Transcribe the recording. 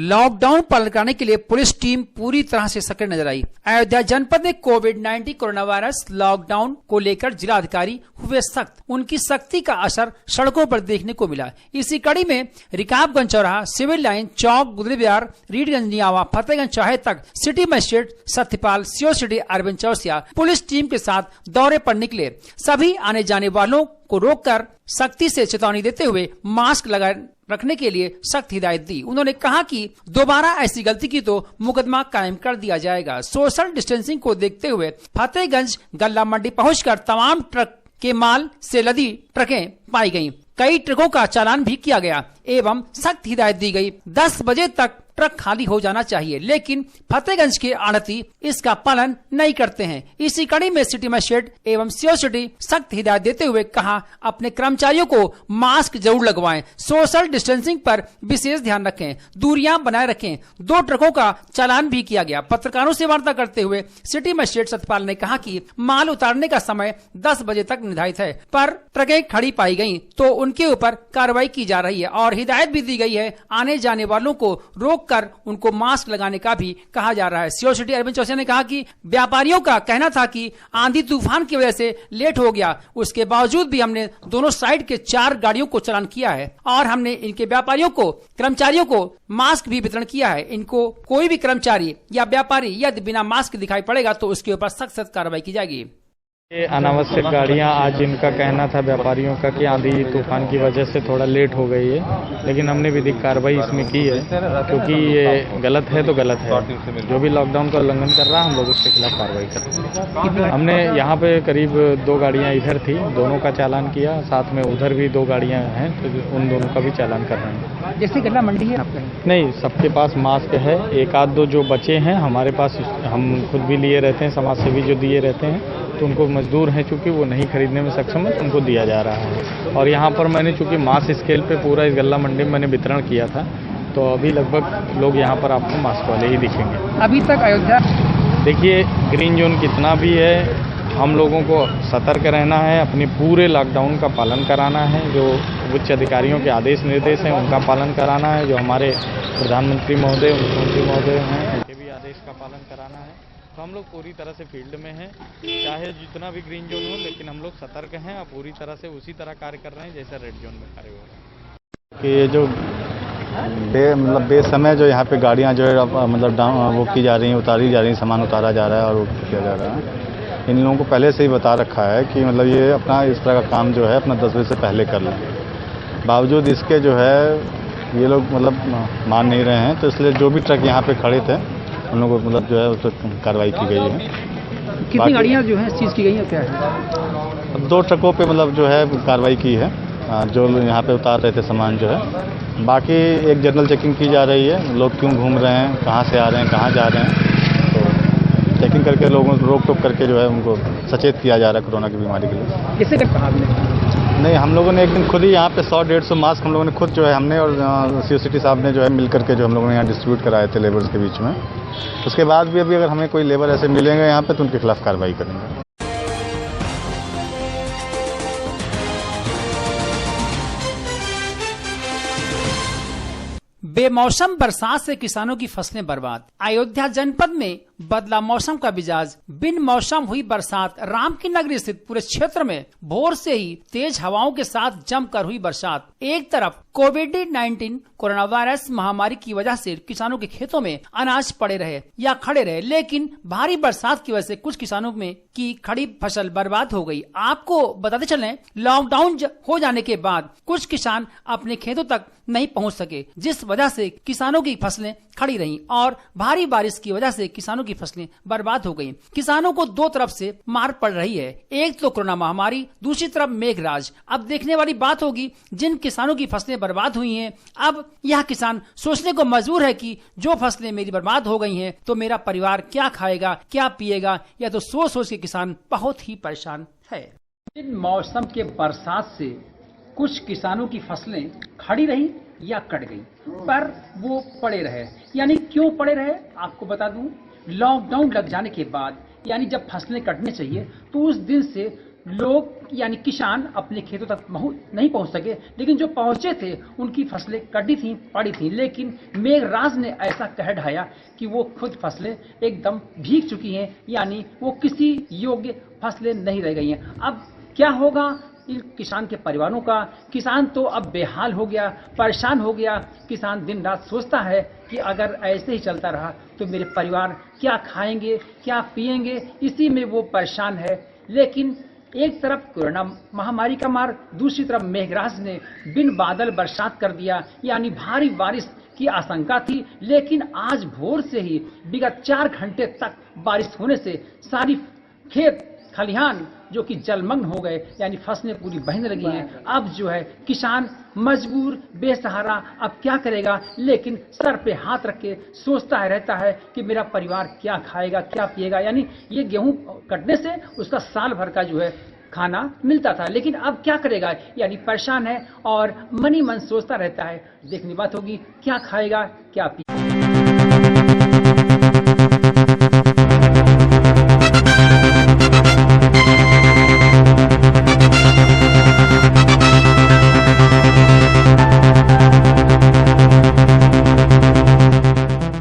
Lockdown पालन कराने के लिए पुलिस टीम पूरी तरह से सक्रिय नजर आई। अयोध्या जनपद में कोविड-19 कोरोना वायरस लॉकडाउन को लेकर जिला अधिकारी हुए सख्त। उनकी सख्ती का असर सड़कों पर देखने को मिला। इसी कड़ी में रिकाबगंज चौराहा, सिविल लाइन चौक, गुदरी बाजार, रीडगंज नियावा, फतेहगंज चौराहे तक city magistrate Satyapal, CO city Arvind Chaurasia police team के साथ दौरे पर निकले। सभी आने जाने वालों को रोककर सख्ती से चेतावनी देते हुए मास्क लगा रखने के लिए सख्त हिदायत दी। उन्होंने कहा कि दोबारा ऐसी गलती की तो मुकदमा कायम कर दिया जाएगा। सोशल डिस्टेंसिंग को देखते हुए फतेहगंज गल्ला मंडी पहुंचकर तमाम ट्रक के माल से लदी ट्रकें पाई गईं। कई ट्रकों का चालान भी किया गया एवं सख्त हिदायत दी गई। 10 बजे तक ट्रक खाली हो जाना चाहिए, लेकिन फतेहगंज के आढ़ती इसका पालन नहीं करते हैं। इसी कड़ी में सिटी मजिस्ट्रेट एवं सीओ सिटी सख्त हिदायत देते हुए कहा, अपने कर्मचारियों को मास्क जरूर लगवाएं, सोशल डिस्टेंसिंग पर विशेष ध्यान रखें, दूरियां बनाए रखें। 2 ट्रकों का चालान भी किया गया। पत्रकारों से वार्ता करते हुए सिटी मजिस्ट्रेट सत्यपाल ने कहा कि माल उतारने का समय 10 बजे तक निर्धारित है, पर ट्रकें खड़ी पाई गयी तो उनके ऊपर कार्रवाई की जा रही है और हिदायत भी दी गई है। आने जाने वालों को रोक कर उनको मास्क लगाने का भी कहा जा रहा है। सीओ सिटी अरविंद चौरसिया ने कहा कि व्यापारियों का कहना था कि आंधी तूफान की वजह से लेट हो गया, उसके बावजूद भी हमने दोनों साइड के 4 गाड़ियों को चालान किया है और हमने इनके व्यापारियों को, कर्मचारियों को मास्क भी वितरण किया है। इनको कोई भी कर्मचारी या व्यापारी यदि बिना मास्क दिखाई पड़ेगा तो उसके ऊपर सख्त कार्रवाई की जाएगी। ये अनावश्यक गाड़ियां, आज इनका कहना था व्यापारियों का कि आंधी तूफान की वजह से थोड़ा लेट हो गई है, लेकिन हमने विधिक कार्रवाई इसमें की है क्योंकि ये गलत है तो गलत है। जो भी लॉकडाउन का उल्लंघन कर रहा है हम लोग उसके खिलाफ कार्रवाई करते हैं। हमने यहाँ पे करीब 2 गाड़ियाँ इधर थी, दोनों का चालान किया, साथ में उधर भी 2 गाड़ियाँ हैं तो उन दोनों का भी चालान कर रहे हैं। जैसे गल्ला मंडी है आपका? नहीं, सबके पास मास्क है। 1-2 जो बचे हैं हमारे पास, हम खुद भी लिए रहते हैं, समाज सेवी जो दिए रहते हैं, तो उनको मजदूर हैं चूंकि वो नहीं खरीदने में सक्षम है तो उनको दिया जा रहा है। और यहाँ पर मैंने चूंकि मास स्केल पे पूरा इस गल्ला मंडी में मैंने वितरण किया था, तो अभी लगभग लोग यहाँ पर आपको मास्क वाले ही दिखेंगे। अभी तक अयोध्या देखिए, ग्रीन जोन कितना भी है, हम लोगों को सतर्क रहना है, अपने पूरे लॉकडाउन का पालन कराना है, जो उच्च अधिकारियों के आदेश निर्देश हैं उनका पालन कराना है, जो हमारे प्रधानमंत्री महोदय, मुख्यमंत्री महोदय हैं उनके भी आदेश का पालन कराना है। तो हम लोग पूरी तरह से फील्ड में हैं, चाहे जितना भी ग्रीन जोन हो, लेकिन हम लोग सतर्क हैं और पूरी तरह से उसी तरह कार्य कर रहे हैं जैसा रेड जोन में कार्य हो रहा है। कि ये जो बेसमय जो यहाँ पे गाड़ियाँ जो है वो की जा रही हैं, उतारी जा रही हैं, सामान उतारा जा रहा है और वो किया जा रहा है। इन लोगों को पहले से ही बता रखा है कि ये अपना इस तरह का काम जो है अपना 10 बजे से पहले कर लें। बावजूद इसके जो है ये लोग मान नहीं रहे हैं, तो इसलिए जो भी ट्रक यहाँ पे खड़े थे उन लोगों को जो है उस पर कार्रवाई की गई है। कितनी गाड़ियाँ जो है सीज की गई हैं, क्या है? अब 2 ट्रकों पे जो है कार्रवाई की है, जो यहाँ पे उतार रहे थे सामान जो है। बाकी एक जनरल चेकिंग की जा रही है, लोग क्यों घूम रहे हैं, कहाँ से आ रहे हैं, कहाँ जा रहे हैं, तो चेकिंग करके लोगों को रोक टोक करके जो है उनको सचेत किया जा रहा है कोरोना की बीमारी के लिए। किसे कहा आपने? नहीं, हम लोगों ने एक दिन खुद ही यहाँ पे 100-150 मास्क हम लोगों ने खुद जो है हमने और सीओ सिटी साहब ने जो है मिल करके जो हम लोगों ने यहाँ डिस्ट्रीब्यूट कराए थे लेबर्स के बीच में। उसके बाद भी अभी अगर हमें कोई लेबर ऐसे मिलेंगे यहाँ पे तो उनके खिलाफ कार्रवाई करेंगे। बेमौसम बरसात से किसानों की फसलें बर्बाद। अयोध्या जनपद में बदला मौसम का मिजाज। बिन मौसम हुई बरसात। राम की नगरी स्थित पूरे क्षेत्र में भोर से ही तेज हवाओं के साथ जमकर हुई बरसात। एक तरफ कोविड-19 कोरोना वायरस महामारी की वजह से किसानों के खेतों में अनाज पड़े रहे या खड़े रहे, लेकिन भारी बरसात की वजह से कुछ किसानों में की खड़ी फसल बर्बाद हो गई। आपको बताते चलें, लॉकडाउन हो जाने के बाद कुछ किसान अपने खेतों तक नहीं पहुंच सके, जिस वजह से किसानों की फसलें खड़ी रहीं और भारी बारिश की वजह से किसानों की फसलें बर्बाद हो गईं। किसानों को 2 तरफ से मार पड़ रही है, एक तो कोरोना महामारी, दूसरी तरफ मेघराज। अब देखने वाली बात होगी, जिन किसानों की फसलें बर्बाद हुई हैं, अब यह किसान सोचने को मजबूर है कि जो फसलें मेरी बर्बाद हो गई हैं तो मेरा परिवार क्या खाएगा, क्या पिएगा, या तो सोच सोच के किसान बहुत ही परेशान है। इन मौसम के बरसात से कुछ किसानों की फसलें खड़ी रही या कट गई, पर वो पड़े रहे। यानी क्यों पड़े रहे आपको बता दूं, लॉकडाउन लग जाने के बाद, यानी जब फसलें कटने चाहिए तो उस दिन से लोग यानी किसान अपने खेतों तक नहीं पहुंच सके, लेकिन जो पहुंचे थे उनकी फसलें कटी थी, पड़ी थी। लेकिन मेघराज ने ऐसा कहर ढाया कि वो खुद फसलें एकदम भीग चुकी हैं, यानी वो किसी योग्य फसलें नहीं रह गई हैं। अब क्या होगा इन किसान के परिवारों का? किसान तो अब बेहाल हो गया, परेशान हो गया। किसान दिन रात सोचता है कि अगर ऐसे ही चलता रहा तो मेरे परिवार क्या खाएंगे, क्या पिएंगे, इसी में वो परेशान है। लेकिन एक तरफ कोरोना महामारी का मार, दूसरी तरफ मेघराज ने बिन बादल बरसात कर दिया, यानी भारी बारिश की आशंका थी। लेकिन आज भोर से ही विगत 4 घंटे तक बारिश होने से सारी खेत खलिहान जो कि जलमग्न हो गए, यानी फसलें पूरी बहने लगी हैं। अब जो है किसान मजबूर, बेसहारा, अब क्या करेगा? लेकिन सर पे हाथ रख के सोचता है रहता है कि मेरा परिवार क्या खाएगा, क्या पिएगा। यानी ये गेहूं कटने से उसका साल भर का जो है खाना मिलता था, लेकिन अब क्या करेगा? यानी परेशान है और मन ही मन सोचता रहता है। देखने बात होगी क्या खाएगा, क्या पिएगा।